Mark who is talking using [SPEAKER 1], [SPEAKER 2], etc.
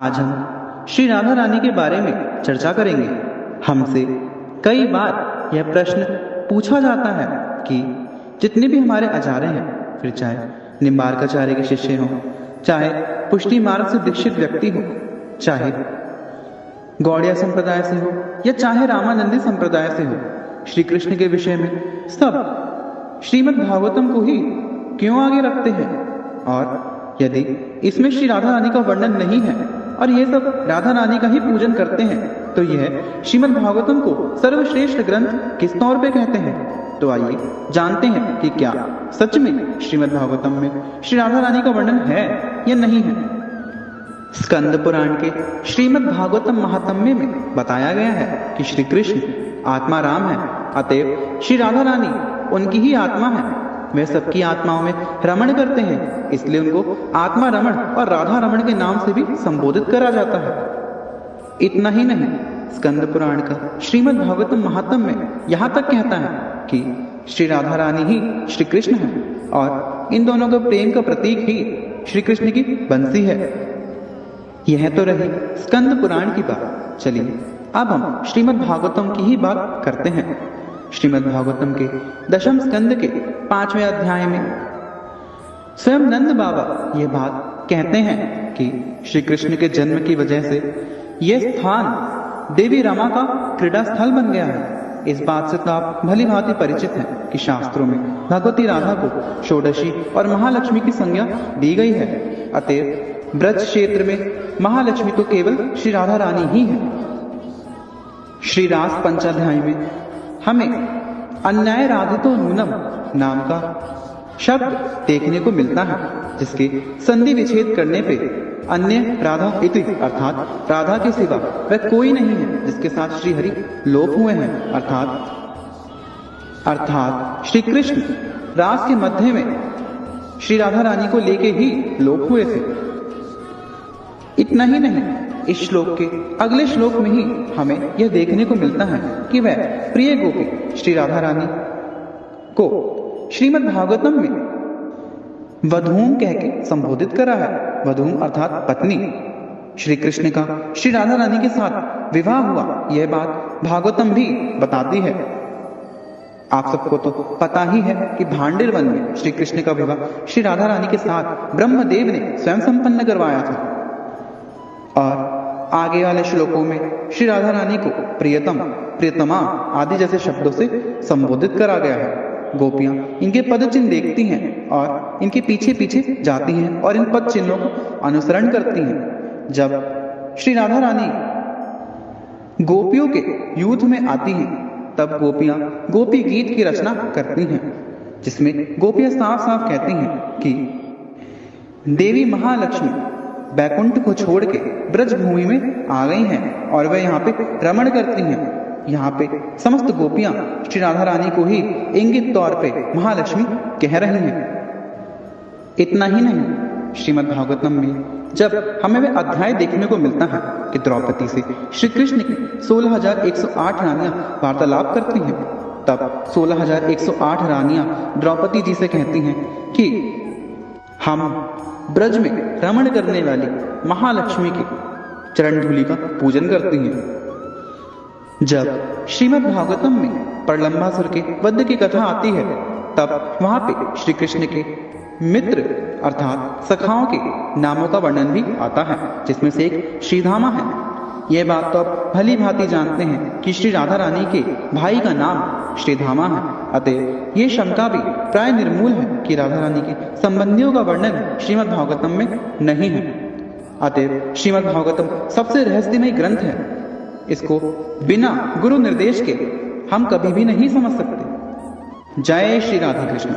[SPEAKER 1] आज हम श्री राधा रानी के बारे में चर्चा करेंगे। हमसे कई बार यह प्रश्न पूछा जाता है कि जितने भी हमारे आचार्य हैं, फिर चाहे निम्बार्काचार्य के शिष्य हों, चाहे पुष्टि मार्ग से दीक्षित व्यक्ति हो, चाहे गौड़िया संप्रदाय से हो या चाहे रामानंदी संप्रदाय से हो, श्री कृष्ण के विषय में सब श्रीमद् भागवतम को ही क्यों आगे रखते हैं? और यदि इसमें श्री राधा रानी का वर्णन नहीं है और ये सब राधा रानी का ही पूजन करते हैं, तो यह श्रीमद् भागवतम को सर्वश्रेष्ठ ग्रंथ किस तौर पे कहते हैं? तो आइए जानते हैं कि क्या सच में श्रीमद् भागवतम में श्री राधा रानी का वर्णन है या नहीं है। स्कंद पुराण के श्रीमद् भागवतम महात्म्य में बताया गया है कि श्री कृष्ण आत्मा राम है, अतएव श्री राधा रानी उनकी ही आत्मा है। वे सबकी आत्माओं में रमण करते हैं, इसलिए उनको आत्मा रमण और राधा रमण के नाम से भी संबोधित करा जाता है। इतना ही नहीं, स्कंद पुराण का श्रीमद् भागवतम महात्म्य में यहाँ तक कहता है कि श्री राधा रानी ही श्री कृष्ण है और इन दोनों का प्रेम का प्रतीक ही श्री कृष्ण की बंसी है। यह तो रही स्कंद पुराण की बात। चलिए अब हम श्रीमद् भागवतम की ही बात करते हैं। श्रीमद् भागवतम के दशम स्कंद के 5वें अध्याय में स्वयं नंद बाबा यह बात कहते हैं कि श्री कृष्ण के जन्म की वजह से यह स्थान देवी रमा का क्रीड़ा स्थल बन गया है। इस बात से तो आप भली भांति परिचित हैं कि शास्त्रों में भगवती राधा को षोडशी और महालक्ष्मी की संज्ञा दी गई है। अतएव ब्रज क्षेत्र में महालक्ष्मी तो केवल श्री राधा रानी ही है। श्री रास पंचाध्याय में हमें अन्याय राधितो नूनम नाम का शब्द देखने को मिलता है, जिसके संधि विच्छेद करने पे अन्य राधा इति अर्थात राधा के सिवा वह कोई नहीं है जिसके साथ श्री हरि लोप हुए हैं। अर्थात श्री कृष्ण रास के मध्य में श्री राधा रानी को लेके ही लोप हुए थे। इतना ही नहीं, इस श्लोक के अगले श्लोक में ही हमें यह देखने को मिलता है कि वह प्रिय गोपी श्री राधा रानी को श्रीमद् भागवतम में वधूम कह के संबोधित करा है। वधूम अर्थात पत्नी। श्री कृष्ण का श्री राधा रानी के साथ विवाह हुआ, यह बात भागवतम भी बताती है। आप सबको तो पता ही है कि भांडेर वन में श्री कृष्ण का विवाह श्री राधा रानी के साथ ब्रह्मदेव ने स्वयं संपन्न करवाया था। और आगे वाले श्लोकों में श्री राधा रानी को प्रियतम, प्रियतमा आदि जैसे शब्दों से संबोधित करा गया है। गोपियां इनके पद चिन्ह देखती हैं और इनके पीछे पीछे जाती हैं और इन पद चिन्हों को अनुसरण करती हैं। जब श्री राधा रानी गोपियों के युद्ध में आती हैं, तब गोपियां गोपी गीत की रचना करती हैं, जिसमें गोपियां साफ साफ कहती हैं कि देवी महालक्ष्मी बैकुंठ को छोड़ के ब्रज भूमि में आ गई हैं और वह यहाँ पे रमण करती हैं। यहाँ पे समस्त गोपियां श्री राधा रानी को ही इंगित तौर पे महालक्ष्मी कह रही हैं। इतना ही नहीं, श्रीमद् भागवतम में जब हमें वह अध्याय देखने को मिलता है कि द्रौपदी से श्री कृष्ण की 16,108 रानियां वार्तालाप करती हैं, तब 16,108 रानियां द्रौपदी जी से कहती हैं कि हम ब्रज में रमण करने वाली महालक्ष्मी की चरण धूलि का पूजन करती हैं। जब श्रीमद् भागवतम में प्रलंबासुर के वध की कथा आती है, तब वहां पे श्री कृष्ण के मित्र अर्थात सखाओं के नामों का वर्णन भी आता है, जिसमें से एक श्रीधामा है। यह बात तो आप भली भांति जानते हैं कि श्री राधा रानी के भाई का नाम श्रीधामा है। अतः ये शंका भी प्राय निर्मूल है कि राधा रानी के संबंधियों का वर्णन श्रीमद् भागवतम में नहीं है। अतः श्रीमद् भागवतम सबसे रहस्यमय ग्रंथ है। इसको बिना गुरु निर्देश के हम कभी भी नहीं समझ सकते। जय श्री राधा कृष्ण।